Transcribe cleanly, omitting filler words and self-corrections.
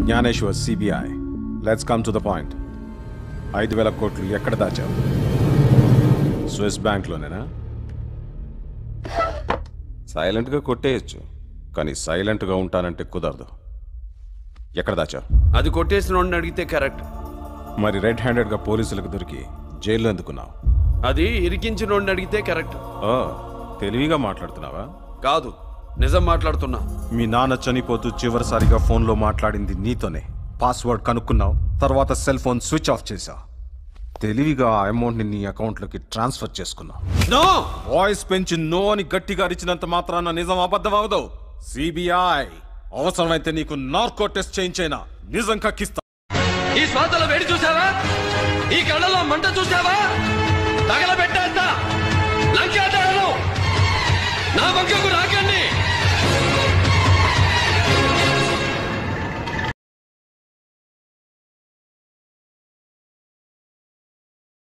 Gnaneshwar CBI. Let's come to the point. 5,000 కోట్లు ఎక్కడ దాచావు? Swiss బ్యాంక్లోనేనా? సైలెంట్గా కొట్టేయచ్చు, కానీ సైలెంట్గా ఉంటానంటే కుదరదు. ఎక్కడ దాచావు? అది కొట్టేసిన వాడిని అడిగితే కరెక్ట్. మరి రెడ్ హ్యాండెడ్గా పోలీసులకు దొరికి జైల్లో ఎందుకున్నావు? అది ఇరికించిన వాడిని అడిగితే కరెక్ట్. తెలివిగా మాట్లాడుతున్నావా? కాదు, నిజం మాట్లాడుతున్నా. మీ నాన్న చనిపోతూ చివరిసారిగా ఫోన్లో మాట్లాడింది నీతోనే. పాస్వర్డ్ కనుక్కున్నావు, తర్వాత సెల్ ఫోన్ స్విచ్ ఆఫ్ చేశావు. తెలివిగా ఆ అమౌంట్ని నీ అకౌంట్లోకి ట్రాన్స్ఫర్ చేసుకున్నావు. నో! వాయిస్ పెంచి నో అని గట్టిగా అరిచినంత మాత్రాన నిజం అబద్ధం అవదు. సిబిఐ అవసరమైతే నీకు నార్కో టెస్ట్ చేయించైనా నిజం కక్కిస్తా. ఈ శ్వాసల వేడి చూసావా? ఈ కళ్ళలో మంట చూసావా? తగలబెట్టేస్తా లంకేద్దాను. నా పక్కకు రాకండి.